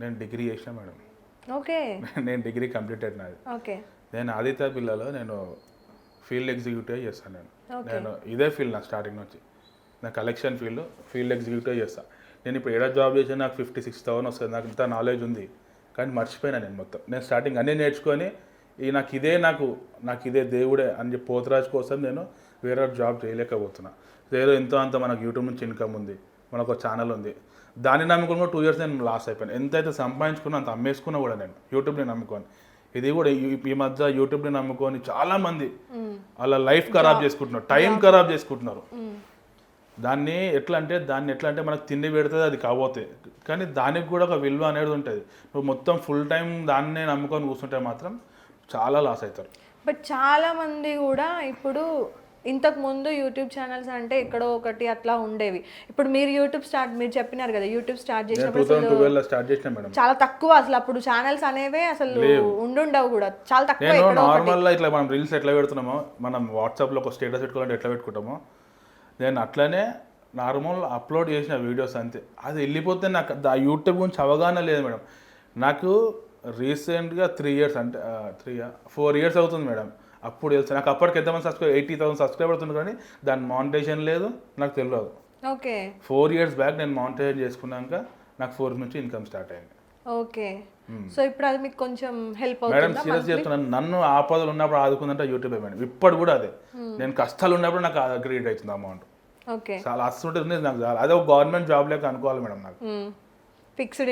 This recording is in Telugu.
నేను డిగ్రీ చేసిన మేడం. ఓకే. నేను డిగ్రీ కంప్లీటెడ్ నాది. ఓకే. నేను ఆదిత్య బిర్లాలో నేను ఫీల్డ్ ఎగ్జిక్యూటివ్ చేస్తాను. నేను ఇదే ఫీల్డ్ నాకు స్టార్టింగ్ నుంచి నా కలెక్షన్ ఫీల్డ్ ఎగ్జిక్యూటివ్ చేస్తాను. నేను ఇప్పుడు ఏడా జాబ్ చేసి నాకు 56,000 వస్తుంది. నాకు ఇంత నాలెడ్జ్ ఉంది కానీ మర్చిపోయినా నేను మొత్తం. నేను స్టార్టింగ్ అన్నీ నేర్చుకొని నాకు ఇదే దేవుడే అని చెప్పి పోతరాజు కోసం నేను వేరే జాబ్ చేయలేకపోతున్నా. ఏదో ఎంతో అంత మనకు యూట్యూబ్ నుంచి ఇన్కమ్ ఉంది, మనకు ఒక ఛానల్ ఉంది, దాన్ని నమ్ముకుని కూడా 2 years నేను లాస్ అయిపోయాను. ఎంతైతే సంపాదించుకున్నా అంత అమ్మేసుకున్నా కూడా నేను యూట్యూబ్ని నమ్ముకొని. ఇది కూడా ఈ మధ్య యూట్యూబ్ని నమ్ముకొని చాలామంది వాళ్ళ లైఫ్ ఖరాబ్ చేసుకుంటున్నారు, టైం ఖరాబ్ చేసుకుంటున్నారు. దాన్ని ఎట్లా అంటే మనకు తిండి పెడుతుంది, అది కాబోతే, కానీ దానికి కూడా ఒక విలువ అనేది ఉంటుంది. నువ్వు మొత్తం ఫుల్ టైం దాన్నే నమ్ముకొని కూర్చుంటే మాత్రం చాలా లాస్ అవుతారు. బట్ చాలా మంది కూడా ఇప్పుడు ఇంతకు ముందు యూట్యూబ్ ఛానల్స్ అంటే ఎక్కడో ఒకటి అట్లా ఉండేవి. ఇప్పుడు మీరు మీరు చెప్పినారు కదా యూట్యూబ్ స్టార్ట్ చేసినప్పుడు 2012 స్టార్ట్ చేసిన మేడం. చాలా తక్కువ అసలు అప్పుడు ఛానల్స్ అనేవే అసలు ఉండుండవు కూడా, చాలా తక్కువ. నేను నార్మల్గా ఇట్లా మనం రీల్స్ ఎట్లా పెడుతున్నామో, మనం వాట్సాప్లో ఒక స్టేటస్ పెట్టుకోవాలంటే ఎట్లా పెట్టుకుంటామో, నేను అట్లనే నార్మల్ అప్లోడ్ చేసిన వీడియోస్ అంతే. అది వెళ్ళిపోతే నాకు యూట్యూబ్ గురించి అవగాహన లేదు మేడం. నాకు రీసెంట్గా 3 years అంటే 4 years అవుతుంది మేడం. అప్పుడు తెలుసు నాకు. అప్పటికి ఎంతమంది 80,000 సబ్స్క్రైబర్స్ ఉంది కానీ దాని మానిటైజేషన్ లేదు, నాకు తెలియదు. ఓకే. 4 years బ్యాక్ నేను మానిటైజేషన్ చేసుకున్నాక నాకు 4 నుంచి ఇన్కమ్ స్టార్ట్ అయింది. ఓకే. సో ఇప్పుడు అది మీకు కొంచెం హెల్ప్ మేడం. అవుతుందా? సీరియస్ చెప్తున్నాను, నన్ను ఆపదలు ఉన్నప్పుడు ఆదుకుందంటే యూట్యూబే మేడం. ఇప్పుడు కూడా అదే, నేను కష్టాలు ఉన్నప్పుడు నాకు క్రియేట్ అవుతుంది అమౌంట్. ఓకే. చాలా అస్తుంటుంది నాకు. అదే ఒక గవర్నమెంట్ జాబ్ లేక అనుకోవాలి మేడం. నాకు ఫిక్స్డ్